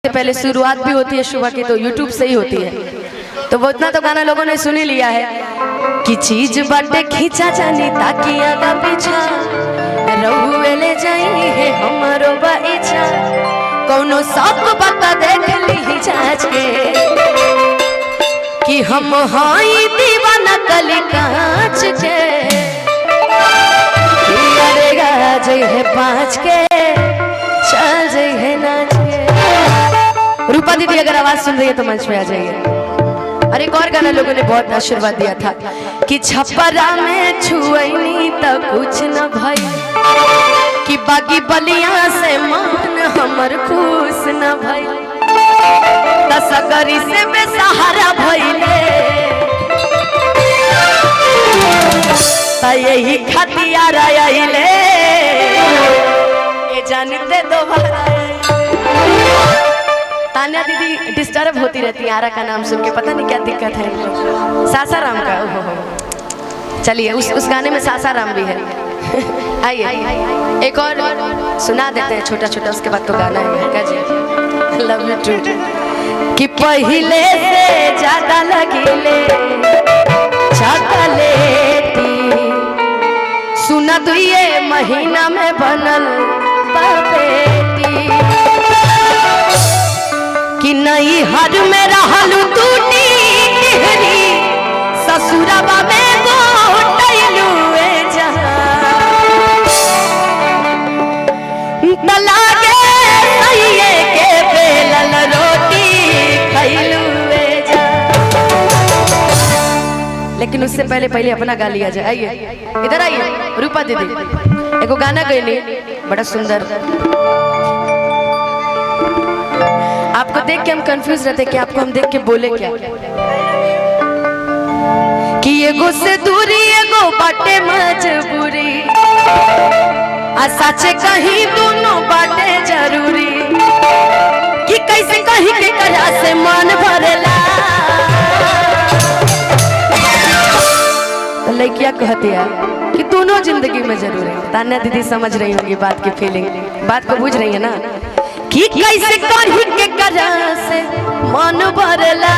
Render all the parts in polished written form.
सबसे पहले शुरुआत भी होती है शुभ की तो यूट्यूब से ही होती है, तो वो इतना तो गाना लोगों ने सुन ही लिया है कि चीज बाटे खींचा जानी ताकि आगा पीछा रहुए ले जाई है हमारो बाइचा कोनो सब बता देख ली जांच के कि हम हाई दीवाना कली कांच के करेगा जय है पाँच के चल जय है नाच के। रूपा दीदी अगर आवाज सुन रही है तो मंच पे आ जाइए। और एक और गाना लोगों ने बहुत आशीर्वाद दिया था कि छपरा में छुअनी तो कुछ न भई कि बागी बलिया से मान हमर खुश न भई दसगरी से बेसहारा भइले यही खतियार आइले ये जानते दोबारा। तान्या दीदी डिस्टर्ब होती रहती है आरा का नाम सुन के, पता नहीं क्या दिक्कत है इनको। सासाराम का ओहो, चलिए उस गाने में सासाराम भी है। आइए एक और सुना देते हैं छोटा छोटा, उसके बाद तो गाना है क्या जी। लव यू टू कि पहले से ज्यादा लगिले चॉकलेटी सुना दुए महीना में बनल बेटी कि नहीं हर में रहलू टूटी टिहरी ससुरबा में गोटैलू ए जहां तलागे सहिए के बेलल रोटी खैलू ए जहां। लेकिन उससे पहले अपना गा लिया जाए। आइए इधर आइए रूपा दीदी एगो गाना गईली बड़ा सुंदर, आपको देख के हम कंफ्यूज रहते कि आपको हम देख के बोले क्या कि एगो से दूरी एगो बाटे मजबूरी आ सच कहीं दोनों बाटे जरूरी कि कैसे कहीं के करा से मन भरेला। तो लड़कियां कहती है कि दोनों जिंदगी में जरूरी है। तान्या दीदी समझ रही होंगी बात की फीलिंग, बात को बुझ रही है ना कि कैसे कहीं के करा से मन भरेला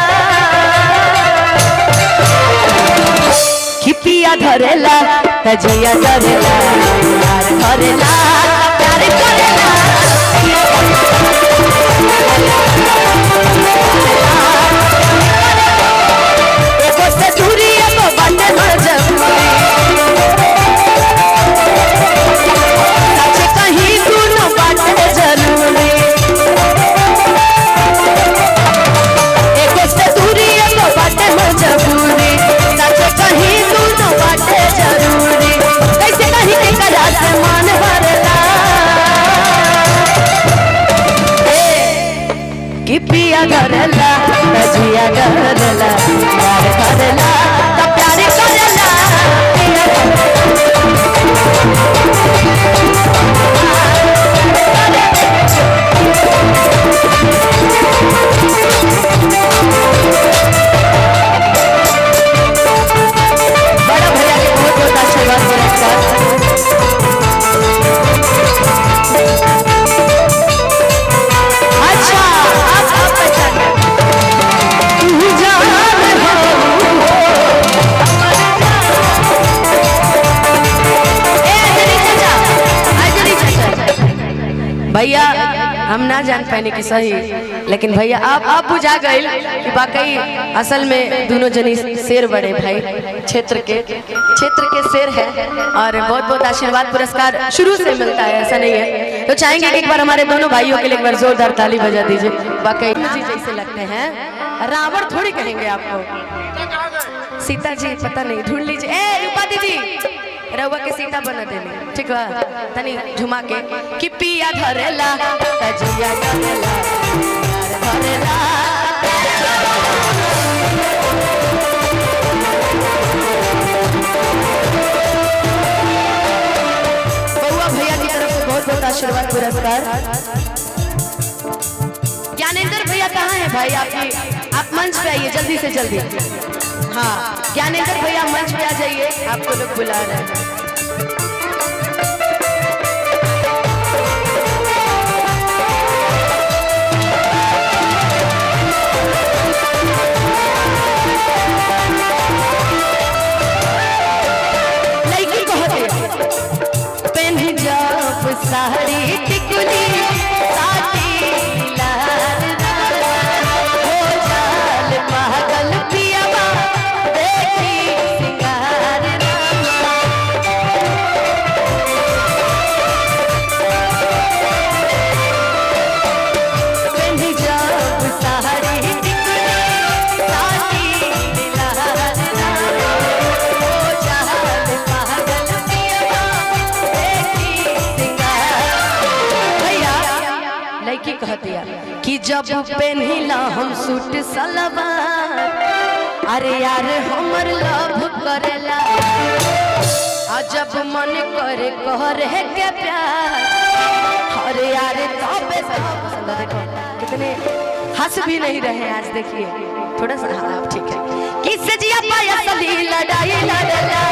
कि पिया धरेला तजिया धरेला प्यार धरेला प्यार करेला एगो से दूरी एगो बाटे मजबूरी सच कहीं दोनों बाटे जरूरी मजबूरी सच कहीं दोनों बाटे जरूरी कैसे कहीं के करा से मन भरला कि पिया घरला तजिया घरला प्यार करला तो प्यार करला भैया हम ना जान पाने की सही, लेकिन भैया आप बुझा गए कि वाकई असल में दोनों जनी शेर बड़े भाई क्षेत्र के शेर है और बहुत बहुत आशीर्वाद पुरस्कार शुरू से मिलता है, ऐसा नहीं है। तो चाहेंगे कि एक बार हमारे दोनों भाइयों के लिए एक बार जोरदार ताली बजा दीजिए। वाकई जी जैसे लगते हैं, रावण थोड़ी कहेंगे आपको। सीता जी पता नहीं ढूंढ लीजिए। ए रूपा दीदी रउआ के सीता बना देनी ठीक है, तनी झुमा के कि पिया धरेला तजिया धरेला धरेला बउआ भैया की तरफ से बहुत बहुत आशीर्वाद पुरस्कार। ज्ञानेंद्र भैया कहाँ है भाई आपकी, आप मंच पे आइए जल्दी से जल्दी। हाँ ज्ञानेंद्र भैया मंच पे आ जाइए, आपको लोग बुला रहे हैं। जब पहनिला हम सूट सलवार, अरे यार हमर लव करेला, जब मन करे करे के प्यार, अरे यार तब देखो कितने हंस भी नहीं रहे आज, देखिए थोड़ा सा। हाँ ठीक है। किस जिया पाया सली लड़ाई लड़ला